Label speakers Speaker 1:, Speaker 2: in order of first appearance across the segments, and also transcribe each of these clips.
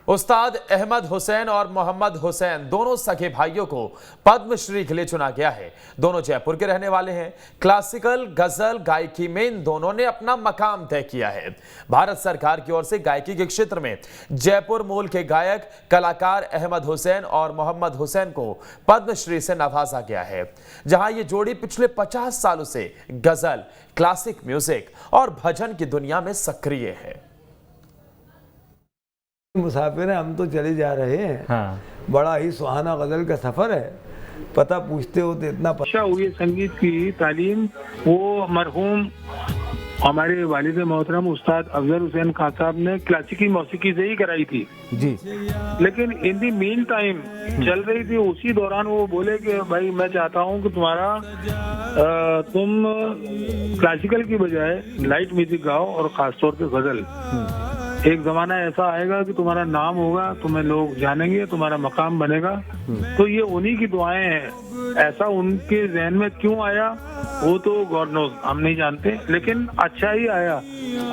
Speaker 1: उस्ताद अहमद हुसैन और मोहम्मद हुसैन दोनों सगे भाइयों को पद्मश्री के लिए चुना गया है। दोनों जयपुर के रहने वाले हैं। क्लासिकल गजल गायकी में इन दोनों ने अपना मकाम तय किया है। भारत सरकार की ओर से गायकी के क्षेत्र में जयपुर मूल के गायक कलाकार अहमद हुसैन और मोहम्मद हुसैन को पद्मश्री से नवाजा गया है। जहां ये जोड़ी पिछले 50 सालों से गजल, क्लासिक म्यूजिक और भजन की दुनिया में सक्रिय है।
Speaker 2: मुसाफिर हैं, हम तो चले जा रहे हैं।
Speaker 3: हाँ।
Speaker 2: बड़ा ही सुहाना गजल का सफर है। पता पूछते हो तो इतना
Speaker 4: अच्छा हुई संगीत की तालीम वो मरहूम हमारे वालिद मोहतरम उस्ताद अफजल हुसैन खान साहब ने क्लासिकी मौसीकी से ही कराई थी
Speaker 2: जी।
Speaker 4: लेकिन इन दी मीन टाइम चल रही थी, उसी दौरान वो बोले कि भाई मैं चाहता हूँ कि तुम क्लासिकल की बजाय लाइट म्यूजिक गाओ और खासतौर पे गजल। एक जमाना ऐसा आएगा कि तुम्हारा नाम होगा, तुम्हें लोग जानेंगे, तुम्हारा मकाम बनेगा। तो ये उन्हीं की दुआएं हैं। ऐसा उनके जहन में क्यों आया वो तो गॉड नोज, हम नहीं जानते, लेकिन अच्छा ही आया।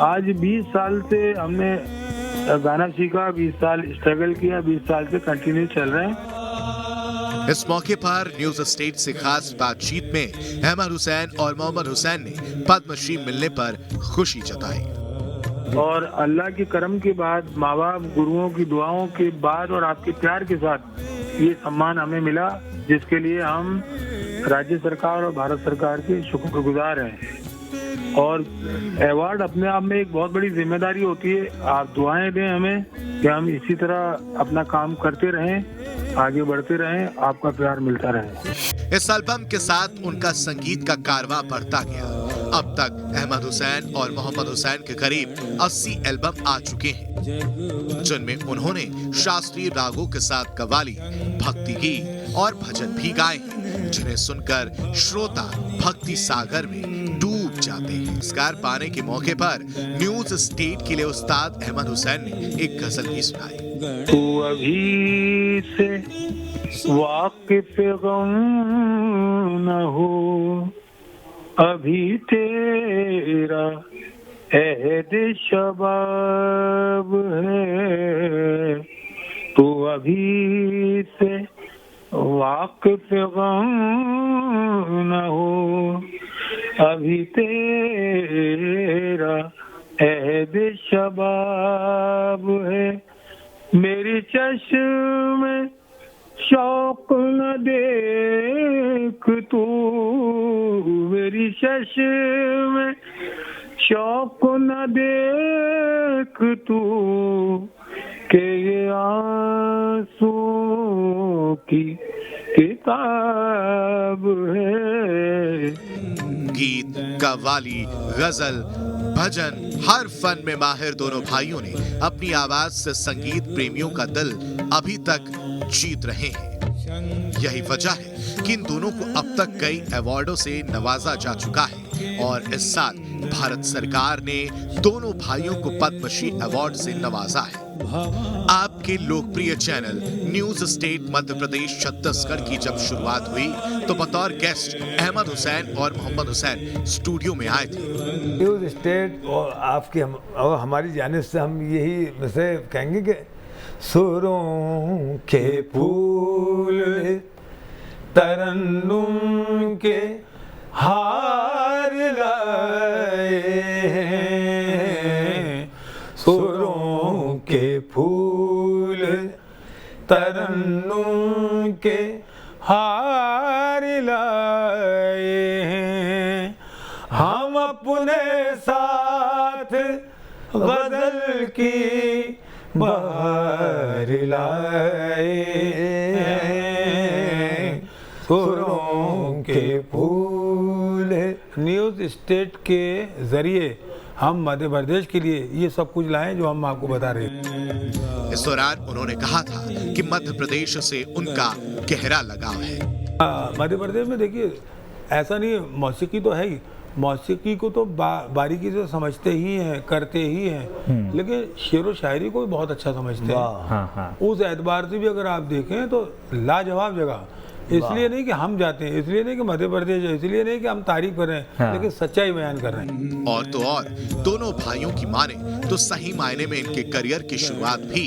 Speaker 4: आज 20 साल से हमने गाना सीखा, 20 साल स्ट्रगल किया, 20 साल से कंटिन्यू चल रहे हैं।
Speaker 5: इस मौके पर न्यूज स्टेट से खास बातचीत में अहमद हुसैन और मोहम्मद हुसैन ने पद्मश्री मिलने पर खुशी जताई
Speaker 4: और अल्लाह के करम के बाद, माँ बाप गुरुओं की दुआओं के बाद और आपके प्यार के साथ ये सम्मान हमें मिला, जिसके लिए हम राज्य सरकार और भारत सरकार के शुक्रगुजार हैं। और अवार्ड अपने आप में एक बहुत बड़ी जिम्मेदारी होती है। आप दुआएं दें हमें कि हम इसी तरह अपना काम करते रहें, आगे बढ़ते रहें, आपका प्यार मिलता रहे।
Speaker 5: इस एल्बम के साथ उनका संगीत का कारवां बढ़ता गया। अब तक अहमद हुसैन और मोहम्मद हुसैन के करीब 80 एल्बम आ चुके हैं, जिनमें उन्होंने शास्त्रीय रागों के साथ कव्वाली, भक्ति गीत और भजन भी गाए हैं, जिन्हें सुनकर श्रोता भक्ति सागर में डूब जाते हैं। पुरस्कार पाने के मौके पर न्यूज स्टेट के लिए उस्ताद अहमद हुसैन ने एक गजल भी सुनाई।
Speaker 4: तू अभी से वाकिफ गम न हो, अभी तेरा अहद शबाब है। तू अभी से वाकिफ गम न हो, अभी तेरा अहद शबाब है। मेरी चश्म शौक न देख तू, मेरी चश्म शौक न देख तू, के ये आंसू की किताब है।
Speaker 5: गीत, कव्वाली, गजल, भजन, हर फन में माहिर दोनों भाइयों ने अपनी आवाज से संगीत प्रेमियों का दिल अभी तक जीत रहे हैं। यही वजह है कि इन दोनों को अब तक कई अवार्डों से नवाजा जा चुका है और इस साल भारत सरकार ने दोनों भाइयों को पद्मश्री अवार्ड से नवाजा है। आपके लोकप्रिय channel news state Madhya Pradesh Chhattisgarh की जब शुरुआत हुई तो बतौर गेस्ट अहमद हुसैन और मोहम्मद हुसैन स्टूडियो में आए थे।
Speaker 2: न्यूज स्टेट और आपकी और हमारी जानिब से हम यही वैसे कहेंगे कि सुरों के फूल तरन्नुम के हार लाए हैं, सुरों के फूल तरन्नुम के हार लाए हैं। हम अपने साथ गजल की बहार लाए हैं, सुरों के फूल। न्यूज स्टेट के जरिए हम मध्य प्रदेश के लिए ये सब कुछ लाएं जो हम आपको बता रहे हैं।
Speaker 5: इस दौरान उन्होंने कहा था कि मध्य प्रदेश से उनका गहरा लगाव है।
Speaker 2: मध्य प्रदेश में देखिए ऐसा नहीं, मौसीकी तो है ही, मौसीकी को तो बारीकी से समझते ही हैं, करते ही हैं, लेकिन शेर व शायरी को भी बहुत अच्छा समझते हैं।
Speaker 3: हाँ।
Speaker 2: उस एतबार से भी अगर आप देखें तो लाजवाब जगह इसलिए नहीं कि हम जाते हैं, इसलिए नहीं कि मध्य प्रदेश है, इसलिए नहीं कि हम तारीफ कर रहे हैं, लेकिन सच्चाई बयान कर रहे हैं।
Speaker 5: और तो और दोनों भाइयों की माने तो सही मायने में इनके करियर की शुरुआत भी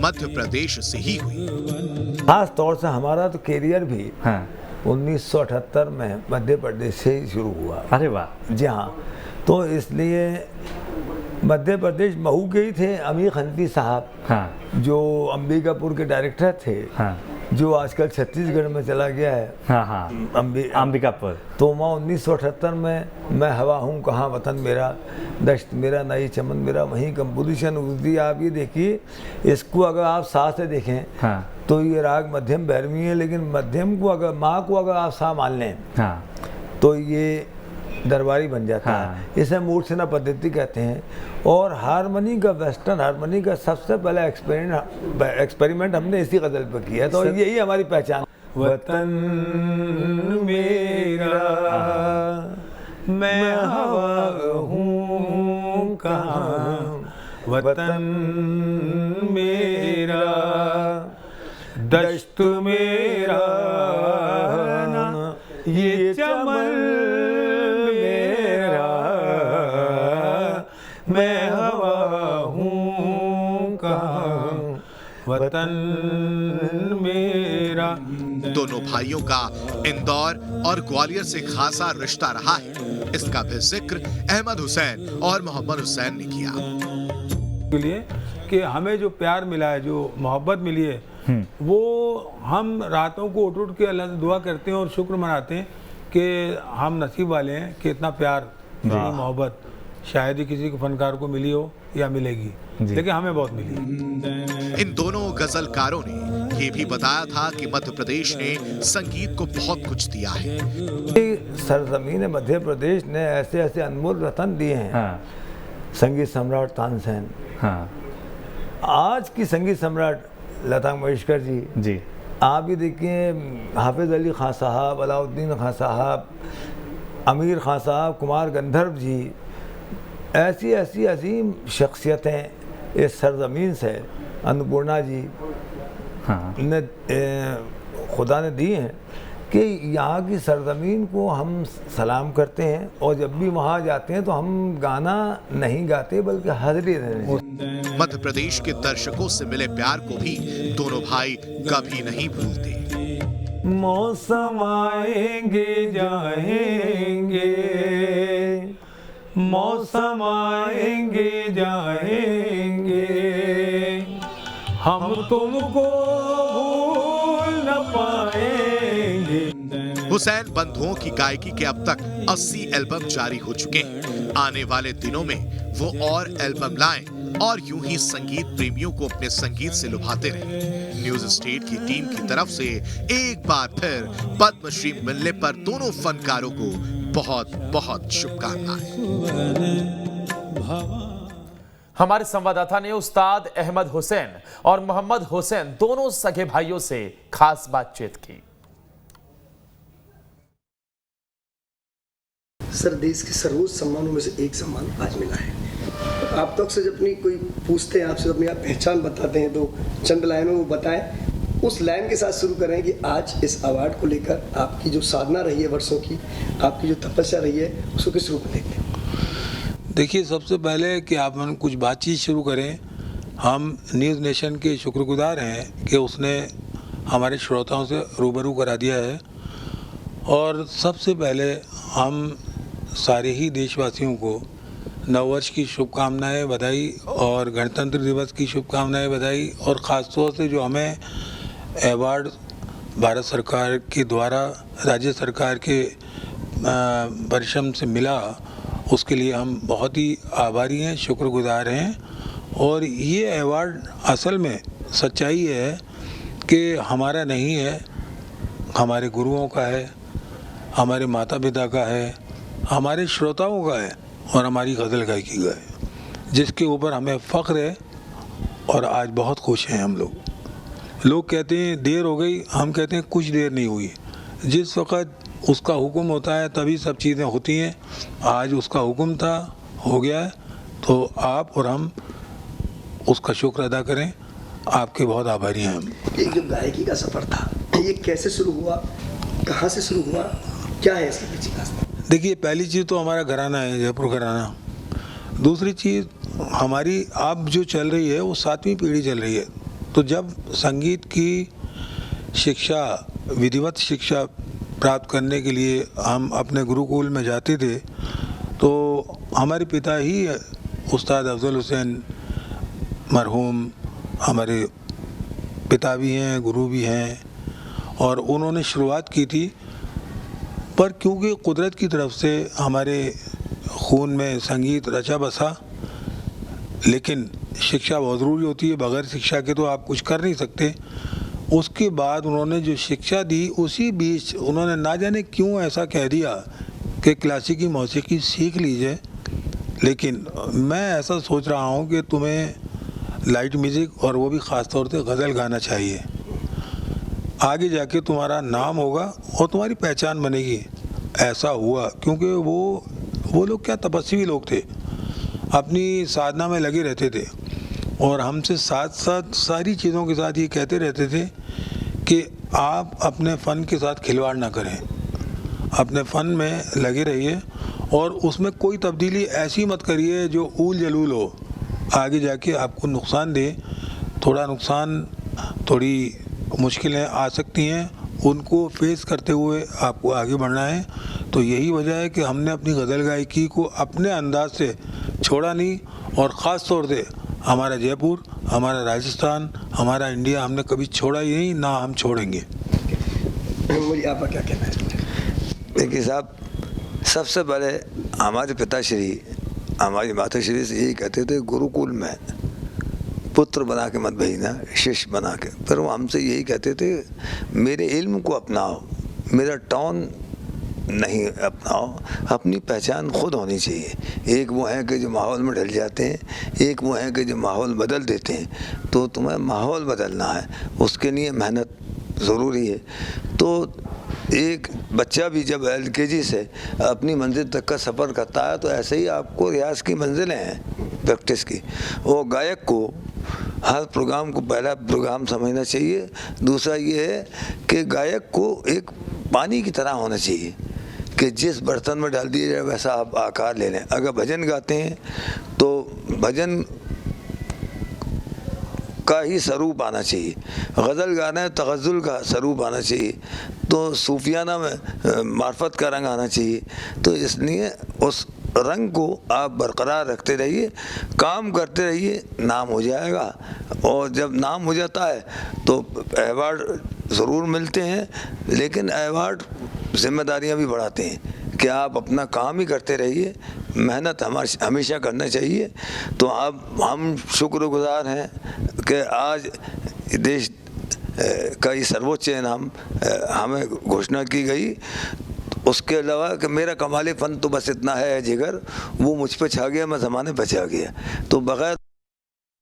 Speaker 5: मध्य प्रदेश से ही हुई।
Speaker 3: खास तौर से हमारा तो करियर भी 1978 में मध्य प्रदेश से ही शुरू हुआ।
Speaker 6: अरे वाह।
Speaker 3: जी हाँ, तो इसलिए मध्य प्रदेश महू के ही थे अमीर खंती साहब, जो अंबिकापुर के डायरेक्टर थे, जो आजकल छत्तीसगढ़ में चला गया है,
Speaker 6: अंबिकापुर।
Speaker 3: तो वहाँ 1978 में मैं हवा हूँ कहाँ वतन मेरा, दश्त मेरा नई चमन मेरा, वहीं कंपोजिशन उर्दी। आप ये देखिए, इसको अगर आप साथ से देखें तो ये राग मध्यम भैरवी है, लेकिन मध्यम को अगर माँ को अगर आप सा मान लें तो ये दरबारी बन जाता है। इसे मूर्छना पद्धति कहते हैं। और हारमोनी का, वेस्टर्न हारमोनी का सबसे पहला एक्सपेरिमेंट हमने इसी गज़ल पर किया है, तो यही हमारी पहचान।
Speaker 2: वतन मेरा मैं हवा हूँ कहाँ, वतन मेरा दश्त मेरा, ये चमन मेरा, मैं हवा हूँ कहाँ, वतन मेरा।
Speaker 5: दोनों भाइयों का इंदौर और ग्वालियर से खासा रिश्ता रहा है। इसका भी जिक्र अहमद हुसैन और मोहम्मद हुसैन ने किया।
Speaker 2: के लिए कि हमें जो प्यार मिला है, जो मोहब्बत मिली है, वो हम रातों को उठ के अल्लाह से दुआ करते हैं और शुक्र मनाते हैं कि हम नसीब वाले हैं कि इतना प्यार, इतनी मोहब्बत शायद ही किसी को फनकार को मिली हो या मिलेगी, लेकिन हमें बहुत मिली।
Speaker 5: इन दोनों गजलकारों ने ये भी बताया था कि मध्य प्रदेश ने संगीत को बहुत कुछ दिया है।
Speaker 3: सरजमीन मध्य प्रदेश ने ऐसे ऐसे अनमोल रतन दिए हैं। संगीत सम्राट तानसेन, आज की संगीत सम्राट लता मंगेशकर जी, आप भी देखिए, हाफिज अली खान साहब, अलाउद्दीन खान साहब, आमिर खान साहब, कुमार गंधर्व जी, ऐसी ऐसी अजीम शख्सियतें इस सरजमीन से, अन्नपूर्णा जी ने खुदा ने दी हैं कि यहाँ की सरजमीन को हम सलाम करते हैं। और जब भी वहाँ जाते हैं तो हम गाना नहीं गाते बल्कि हाजिरी देते।
Speaker 5: मध्य प्रदेश के दर्शकों से मिले प्यार को भी दोनों भाई कभी नहीं भूलते।
Speaker 2: मौसम आएंगे जाएंगे, मौसम आएंगे जाएंगे, हम तुमको भूल न पाएंगे।
Speaker 5: हुसैन बंधुओं की गायकी के अब तक 80 एल्बम जारी हो चुके हैं। आने वाले दिनों में वो और एल्बम लाएं और यूं ही संगीत प्रेमियों को अपने संगीत से लुभाते रहें। न्यूज स्टेट की टीम की तरफ से एक बार फिर पद्मश्री मिलने पर दोनों फनकारों को बहुत बहुत शुभकामनाएं।
Speaker 1: हमारे संवाददाता ने उस्ताद अहमद हुसैन और मोहम्मद हुसैन दोनों सगे भाइयों से खास बातचीत की।
Speaker 7: सर, देश के सर्वोच्च सम्मानों में से एक सम्मान आज मिला है। आप तो अक्सर जब अपनी कोई पूछते हैं, आपसे अपनी आप पहचान बताते हैं, तो चंद लाइनों में वो बताएं। उस लाइन के साथ शुरू करें कि आज इस अवार्ड को लेकर आपकी जो साधना रही है वर्षों की, आपकी जो तपस्या रही है, उसको किस रूप में देखते हैं?
Speaker 2: देखिए, सबसे पहले कि आप हम कुछ बातचीत शुरू करें। हम न्यूज़ नेशन के शुक्रगुजार हैं कि उसने हमारे श्रोताओं से रूबरू करा दिया है। और सबसे पहले हम सारे ही देशवासियों को नववर्ष की शुभकामनाएं, बधाई, और गणतंत्र दिवस की शुभकामनाएं, बधाई। और ख़ास तौर से जो हमें अवार्ड भारत सरकार के द्वारा राज्य सरकार के परिश्रम से मिला, उसके लिए हम बहुत ही आभारी हैं, शुक्रगुजार हैं। और ये अवार्ड असल में सच्चाई है कि हमारा नहीं है, हमारे गुरुओं का है, हमारे माता पिता का है, हमारे श्रोताओं का है और हमारी गज़ल गायकी का है, जिसके ऊपर हमें फ़ख्र है। और आज बहुत खुश हैं हम लोग। लोग कहते हैं देर हो गई, हम कहते हैं कुछ देर नहीं हुई। जिस वक़्त उसका हुक्म होता है तभी सब चीज़ें होती हैं। आज उसका हुक्म था, हो गया है, तो आप और हम उसका शुक्र अदा करें। आपके बहुत आभारी हैं हम।
Speaker 7: एक जो गायकी का सफ़र था, ये कैसे शुरू हुआ, कहाँ से शुरू हुआ, क्या है इसके पीछे रास्ता?
Speaker 2: देखिए, पहली चीज़ तो हमारा घराना है, जयपुर घराना। दूसरी चीज़ हमारी अब जो चल रही है वो 7वीं पीढ़ी चल रही है। तो जब संगीत की शिक्षा, विधिवत शिक्षा प्राप्त करने के लिए हम अपने गुरुकुल में जाते थे, तो हमारे पिता ही उस्ताद अफजल हुसैन मरहूम हमारे पिता भी हैं, गुरु भी हैं, और उन्होंने शुरुआत की थी। पर क्योंकि कुदरत की तरफ से हमारे खून में संगीत रचा बसा, लेकिन शिक्षा बहुत ज़रूरी होती है, बगैर शिक्षा के तो आप कुछ कर नहीं सकते। उसके बाद उन्होंने जो शिक्षा दी, उसी बीच उन्होंने ना जाने क्यों ऐसा कह दिया कि क्लासिकी मौसीकी सीख लीजिए, लेकिन मैं ऐसा सोच रहा हूँ कि तुम्हें लाइट म्यूज़िक और वो भी ख़ास तौर से गज़ल गाना चाहिए। आगे जाके तुम्हारा नाम होगा और तुम्हारी पहचान बनेगी। ऐसा हुआ क्योंकि वो लोग क्या तपस्वी लोग थे, अपनी साधना में लगे रहते थे, और हमसे साथ साथ सारी चीज़ों के साथ ये कहते रहते थे कि आप अपने फ़न के साथ खिलवाड़ ना करें, अपने फ़न में लगे रहिए और उसमें कोई तब्दीली ऐसी मत करिए जो ऊल जलूल हो, आगे जाके आपको नुकसान दे। थोड़ा नुकसान, थोड़ी मुश्किलें आ सकती हैं, उनको फेस करते हुए आपको आगे बढ़ना है। तो यही वजह है कि हमने अपनी गज़ल गायकी को अपने अंदाज से छोड़ा नहीं, और ख़ास तौर से हमारा जयपुर, हमारा राजस्थान, हमारा इंडिया हमने कभी छोड़ा ही नहीं, ना हम छोड़ेंगे।
Speaker 7: मुझे आपका क्या कहना है?
Speaker 3: देखिए साहब, सबसे पहले हमारे पिताश्री हमारी माताश्री से यही कहते थे, गुरुकुल में पुत्र बना के मत भेजना, शिष्य बना के। फिर वो हमसे यही कहते थे, मेरे इल्म को अपनाओ, मेरा टोन नहीं अपनाओ, अपनी पहचान खुद होनी चाहिए। एक वो हैं कि जो माहौल में ढल जाते हैं, एक वो हैं कि जो माहौल बदल देते हैं। तो तुम्हें माहौल बदलना है, उसके लिए मेहनत ज़रूरी है। तो एक बच्चा भी जब LKG से अपनी मंजिल तक का सफ़र करता है, तो ऐसे ही आपको रियाज की मंजिलें हैं प्रैक्टिस की। वो गायक को हर प्रोग्राम को पहला प्रोग्राम समझना चाहिए। दूसरा ये है कि गायक को एक पानी की तरह होना चाहिए कि जिस बर्तन में डाल दिया जाए वैसा आप आकार ले लें। अगर भजन गाते हैं तो भजन का ही स्वरूप आना चाहिए, गज़ल गाना है तगज़ुल का स्वरूप आना चाहिए, तो सूफियाना में मार्फत का रंग आना चाहिए। तो इसलिए उस रंग को आप बरकरार रखते रहिए, काम करते रहिए, नाम हो जाएगा। और जब नाम हो जाता है तो अवार्ड ज़रूर मिलते हैं, लेकिन अवार्ड जिम्मेदारियां भी बढ़ाते हैं कि आप अपना काम ही करते रहिए, मेहनत हमेशा करना चाहिए। तो अब हम शुक्रगुजार हैं कि आज देश का ये सर्वोच्च इनाम हमें घोषणा की गई। उसके अलावा कि मेरा कमाल फ़न तो बस इतना है जिगर, वो मुझ पे छा गया, मैं ज़माने पे छा गया। तो बगैर